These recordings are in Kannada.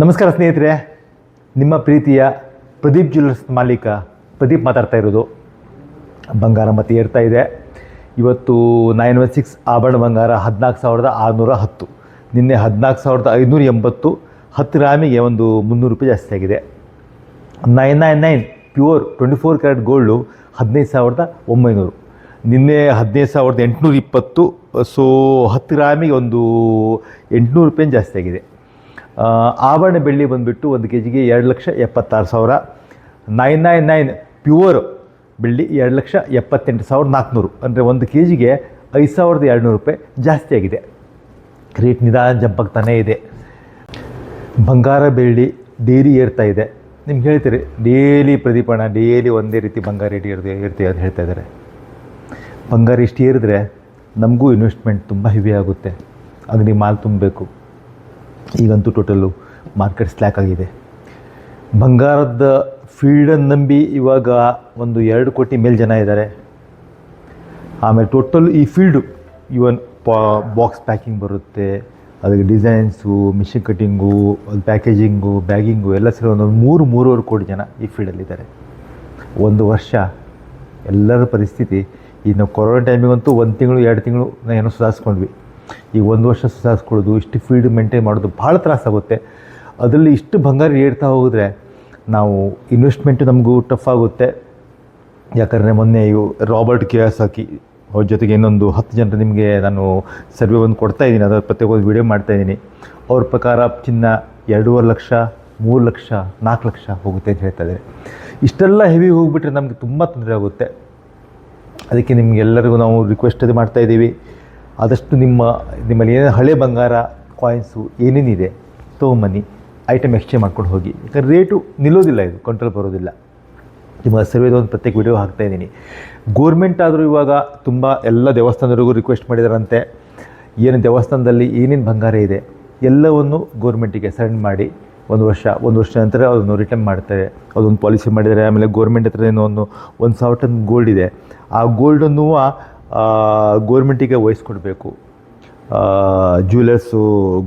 ನಮಸ್ಕಾರ ಸ್ನೇಹಿತರೆ, ನಿಮ್ಮ ಪ್ರೀತಿಯ ಪ್ರದೀಪ್ ಜ್ಯುವೆಲ್ಲರ್ಸ್ ಮಾಲೀಕ ಪ್ರದೀಪ್ ಮಾತಾಡ್ತಾ ಇರೋದು. ಬಂಗಾರ ಮತ್ತೆ ಏರ್ತಾ ಇದೆ. ಇವತ್ತು 916 ಆಭರಣ ಬಂಗಾರ 14,610. ನಿನ್ನೆ 14,580. 10 ಗ್ರಾಮಿಗೆ ಒಂದು 300 ರೂಪಾಯಿ ಜಾಸ್ತಿ ಆಗಿದೆ. 999 ಪ್ಯೂರ್ 24 ಕ್ಯಾರೆಟ್ ಗೋಲ್ಡು 15,900. ನಿನ್ನೆ 15,820. ಸೊ 10 ಗ್ರಾಮಿಗೆ ಒಂದು 800 ರೂಪಾಯಿ ಜಾಸ್ತಿ ಆಗಿದೆ. ಆಭರಣ ಬೆಳ್ಳಿ ಬಂದುಬಿಟ್ಟು 1 ಕೆಜಿಗೆ 2,76,000. 999 ಪ್ಯೂರ್ ಬೆಳ್ಳಿ 2,78,400. ಅಂದರೆ 1 ಕೆಜಿಗೆ 5,200 ರೂಪಾಯಿ ಜಾಸ್ತಿ ಆಗಿದೆ. ರೇಟ್ ನಿಧಾನ ಜಂಪ್ ಆಗ್ತಾನೇ ಇದೆ. ಬಂಗಾರ ಬೆಳ್ಳಿ ಡೈಲಿ ಏರ್ತಾ ಇದೆ. ನಿಮ್ಗೆ ಹೇಳ್ತೀರಿ ಡೈಲಿ ಪ್ರದೀಪಣ್ಣ ಡೈಲಿ ಒಂದೇ ರೀತಿ ಬಂಗಾರ ರೇಟ್ ಏರ್ತೀವಿ ಅಂತ ಹೇಳ್ತಾ ಇದ್ದಾರೆ. ಬಂಗಾರ ಇಷ್ಟು ಏರಿದ್ರೆ ನಮಗೂ ಇನ್ವೆಸ್ಟ್ಮೆಂಟ್ ತುಂಬ ಹೆವಿ ಆಗುತ್ತೆ. ಅಂಗಡಿ ಮಾಲ್ ತುಂಬಬೇಕು. ಈಗಂತೂ ಟೋಟಲ್ಲು ಮಾರ್ಕೆಟ್ ಸ್ಲ್ಯಾಕ್ ಆಗಿದೆ. ಬಂಗಾರದ ಫೀಲ್ಡನ್ನು ನಂಬಿ ಇವಾಗ ಒಂದು 2 ಕೋಟಿ ಮೇಲೆ ಜನ ಇದ್ದಾರೆ. ಆಮೇಲೆ ಟೋಟಲ್ ಈ ಫೀಲ್ಡು ಇವನ್ ಬಾಕ್ಸ್ ಪ್ಯಾಕಿಂಗ್ ಬರುತ್ತೆ, ಅದಕ್ಕೆ ಡಿಸೈನ್ಸು, ಮಿಷಿನ್ ಕಟ್ಟಿಂಗು, ಅದು ಪ್ಯಾಕೇಜಿಂಗು, ಬ್ಯಾಗಿಂಗು ಎಲ್ಲ ಸೇರಿ ಒಂದು 3-3.5 ಕೋಟಿ ಜನ ಈ ಫೀಲ್ಡಲ್ಲಿದ್ದಾರೆ. ಒಂದು ವರ್ಷ ಎಲ್ಲರ ಪರಿಸ್ಥಿತಿ ಈಗ ನಾವು ಕೊರೋನಾ ಟೈಮಿಗಂತೂ 1 ತಿಂಗಳು 2 ತಿಂಗಳು ಏನೋ ಸುಧಾರಿಸ್ಕೊಂಡ್ವಿ. ಈಗ 1 ವರ್ಷ ಸುಧಾರಿಸ್ಕೊಳ್ಳೋದು, ಇಷ್ಟು ಫೀಲ್ಡ್ ಮೇಂಟೈನ್ ಮಾಡೋದು ಭಾಳ ತ್ರಾಸಾಗುತ್ತೆ. ಅದರಲ್ಲಿ ಇಷ್ಟು ಬಂಗಾರ ಏರ್ತಾ ಹೋದರೆ ನಾವು ಇನ್ವೆಸ್ಟ್ಮೆಂಟು ನಮಗೂ ಟಫ್ ಆಗುತ್ತೆ. ಯಾಕಂದರೆ ಮೊನ್ನೆ ಇವು ರಾಬರ್ಟ್ ಕಿಯೋಸಾಕಿ ಅವ್ರ ಜೊತೆಗೆ ಇನ್ನೊಂದು 10 ಜನರು ನಿಮಗೆ ನಾನು ಸರ್ವೆ ಒಂದು ಕೊಡ್ತಾಯಿದ್ದೀನಿ, ಅದರ ಪ್ರತ್ಯೇಕವಾಗಿ ವೀಡಿಯೋ ಮಾಡ್ತಾಯಿದ್ದೀನಿ. ಅವ್ರ ಪ್ರಕಾರ ಚಿನ್ನ 2.5 ಲಕ್ಷ, 3 ಲಕ್ಷ, 4 ಲಕ್ಷ ಹೋಗುತ್ತೆ ಅಂತ ಹೇಳ್ತಾ ಇದ್ದಾರೆ. ಇಷ್ಟೆಲ್ಲ ಹೆವಿ ಹೋಗಿಬಿಟ್ರೆ ನಮಗೆ ತುಂಬ ತೊಂದರೆ ಆಗುತ್ತೆ. ಅದಕ್ಕೆ ನಿಮಗೆಲ್ಲರಿಗೂ ನಾವು ರಿಕ್ವೆಸ್ಟ್ ಅದು ಮಾಡ್ತಾಯಿದ್ದೀವಿ, ಆದಷ್ಟು ನಿಮ್ಮಲ್ಲಿ ಏನೇನು ಹಳೆ ಬಂಗಾರ ಕಾಯಿನ್ಸು ಏನೇನಿದೆ ತೊಗೊಂಬನ್ನಿ, ಐಟಮ್ ಎಕ್ಸ್ಚೇಂಜ್ ಮಾಡ್ಕೊಂಡು ಹೋಗಿ. ಯಾಕಂದರೆ ರೇಟು ನಿಲ್ಲೋದಿಲ್ಲ, ಇದು ಕಂಟ್ರೋಲ್ ಬರೋದಿಲ್ಲ. ನಿಮಗೆ ಸರ್ವೇದ ಒಂದು ಪ್ರತ್ಯೇಕ ವಿಡಿಯೋ ಹಾಕ್ತಾಯಿದ್ದೀನಿ. ಗೋರ್ಮೆಂಟ್ ಆದರೂ ಇವಾಗ ತುಂಬ ಎಲ್ಲ ದೇವಸ್ಥಾನದವರೆಗೂ ರಿಕ್ವೆಸ್ಟ್ ಮಾಡಿದಾರಂತೆ, ಏನು ದೇವಸ್ಥಾನದಲ್ಲಿ ಏನೇನು ಬಂಗಾರ ಇದೆ ಎಲ್ಲವನ್ನು ಗೋರ್ಮೆಂಟಿಗೆ ಸೆಂಡ್ ಮಾಡಿ ಒಂದು ವರ್ಷ ನಂತರ ಅದನ್ನು ರಿಟರ್ನ್ ಮಾಡ್ತಾರೆ. ಅದೊಂದು ಪಾಲಿಸಿ ಮಾಡಿದ್ದಾರೆ. ಆಮೇಲೆ ಗೋರ್ಮೆಂಟ್ ಹತ್ರ ಏನೋ 1,000 ಟನ್ ಗೋಲ್ಡ್ ಇದೆ. ಆ ಗೋಲ್ಡನ್ನು ಗೋರ್ಮೆಂಟಿಗೆ ವಹಿಸ್ಕೊಡ್ಬೇಕು. ಜ್ಯುವೆಲರ್ಸು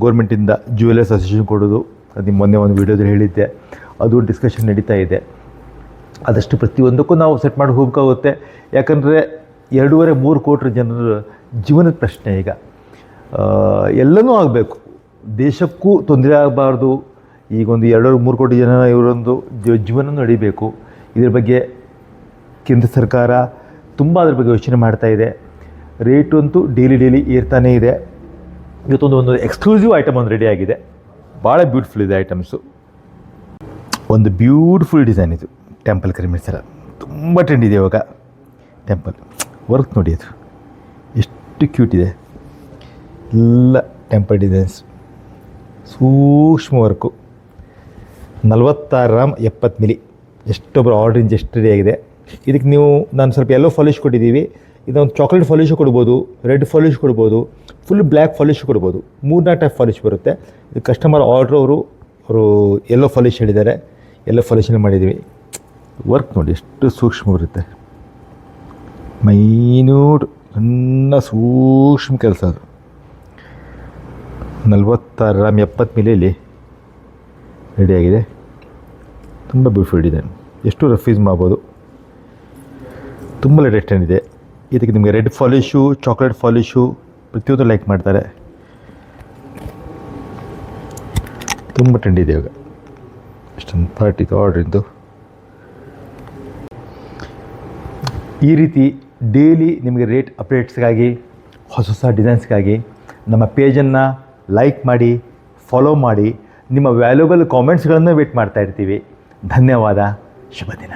ಗೋರ್ಮೆಂಟಿಂದ ಜ್ಯುವೆಲರ್ಸ್ ಅಸೋಸಿಯೇಷನ್ ಕೊಡೋದು, ಅದು ಮೊನ್ನೆ ಒಂದು ವೀಡಿಯೋದಲ್ಲಿ ಹೇಳಿದ್ದೆ. ಅದು ಡಿಸ್ಕಷನ್ ನಡೀತಾ ಇದೆ. ಆದಷ್ಟು ಪ್ರತಿಯೊಂದಕ್ಕೂ ನಾವು ಸೆಟ್ ಮಾಡಿ ಹೋಗಬೇಕಾಗುತ್ತೆ. ಯಾಕಂದರೆ 2.5-3 ಕೋಟಿ ಜನರ ಜೀವನದ ಪ್ರಶ್ನೆ ಈಗ. ಎಲ್ಲನೂ ಆಗಬೇಕು, ದೇಶಕ್ಕೂ ತೊಂದರೆ ಆಗಬಾರ್ದು. ಈಗೊಂದು 2-3 ಕೋಟಿ ಜನ ಇವರೊಂದು ಜೀವನ ನಡಿಬೇಕು. ಇದ್ರ ಬಗ್ಗೆ ಕೇಂದ್ರ ಸರ್ಕಾರ ತುಂಬ ಅದ್ರ ಬಗ್ಗೆ ಯೋಚನೆ ಮಾಡ್ತಾ ಇದೆ. ರೇಟು ಅಂತೂ ಡೈಲಿ ಏರ್ತಾನೇ ಇದೆ. ಇವತ್ತೊಂದು ಎಕ್ಸ್ಕ್ಲೂಸಿವ್ ಐಟಮ್ ಒಂದು ರೆಡಿ ಆಗಿದೆ. ಭಾಳ ಬ್ಯೂಟಿಫುಲ್ ಇದೆ ಐಟಮ್ಸು. ಒಂದು ಬ್ಯೂಟಿಫುಲ್ ಡಿಸೈನ್ ಇದು, ಟೆಂಪಲ್ ಕರಿಮೀರ್ ಸರ ತುಂಬ ಟ್ರೆಂಡ್ ಇದೆ ಇವಾಗ. ಟೆಂಪಲ್ ವರ್ಕ್ ನೋಡಿ, ಅದು ಎಷ್ಟು ಕ್ಯೂಟ್ ಇದೆ. ಎಲ್ಲ ಟೆಂಪಲ್ ಡಿಸೈನ್ಸ್, ಸೂಕ್ಷ್ಮ ವರ್ಕು. 46 gram 70 ml. ಎಷ್ಟೊಬ್ಬರು ಆರ್ಡ್ರಿಂಗ್ ಎಷ್ಟು ರೆಡಿ ಆಗಿದೆ. ಇದಕ್ಕೆ ನಾನು ಸ್ವಲ್ಪ ಯೆಲ್ಲೋ ಫಾಲಿಶ್ ಕೊಟ್ಟಿದ್ದೀವಿ. ಇದೊಂದು ಚಾಕ್ಲೇಟ್ ಫಾಲಿಶು ಕೊಡ್ಬೋದು, ರೆಡ್ ಫಾಲಿಶ್ ಕೊಡ್ಬೋದು, ಫುಲ್ ಬ್ಲ್ಯಾಕ್ ಫಾಲಿಶ್ ಕೊಡ್ಬೋದು. 3-4 ಟೈಪ್ ಫಾಲಿಶ್ ಬರುತ್ತೆ. ಇದು ಕಸ್ಟಮರ್ ಆರ್ಡ್ರ್ ಅವರು ಯೆಲ್ಲೋ ಫಾಲಿಶ್ ಹೇಳಿದ್ದಾರೆ. ಯೆಲ್ಲೋ ಫಾಲಿಶಲ್ಲಿ ಮಾಡಿದ್ದೀವಿ. ವರ್ಕ್ ನೋಡಿ ಎಷ್ಟು ಸೂಕ್ಷ್ಮ ಬರುತ್ತೆ. ಮೈನ್ಯೂಟ್ ಸಣ್ಣ ಸೂಕ್ಷ್ಮ ಕೆಲಸ ಅದು. 46 ಗ್ರಾಮ್ 70 ಮಿಲಿಯಲ್ಲಿ ರೆಡಿಯಾಗಿದೆ. ತುಂಬ ಬ್ಯೂಟಿಫುಲ್ ಡಿಸೈನ್. ಎಷ್ಟು ರಫ್ ಯೂಸ್ ಮಾಡ್ಬೋದು. ತುಂಬ ಲೇಟೆಸ್ಟ್ ಇದೆ. ಇದಕ್ಕೆ ನಿಮಗೆ ರೆಡ್ ಫಾಲಿಶು, ಚಾಕ್ಲೇಟ್ ಫಾಲಿಶು ಪ್ರತಿಯೊಂದು ಲೈಕ್ ಮಾಡ್ತಾರೆ. ತುಂಬ ಟ್ರೆಂಡ್ ಇದೆ ಇವಾಗ. ಇಷ್ಟೊಂದು ಪಾರ್ಟಿದು ಆರ್ಡ್ರಿಂದು. ಈ ರೀತಿ ಡೈಲಿ ನಿಮಗೆ ರೇಟ್ ಅಪ್ಡೇಟ್ಸ್ಗಾಗಿ, ಹೊಸ ಡಿಸೈನ್ಸ್ಗಾಗಿ ನಮ್ಮ ಪೇಜನ್ನು ಲೈಕ್ ಮಾಡಿ, ಫಾಲೋ ಮಾಡಿ. ನಿಮ್ಮ ವ್ಯಾಲ್ಯೂಬಲ್ ಕಾಮೆಂಟ್ಸ್ಗಳನ್ನು ವೇಟ್ ಮಾಡ್ತಾ ಇರ್ತೀವಿ. ಧನ್ಯವಾದ. ಶುಭ ದಿನ.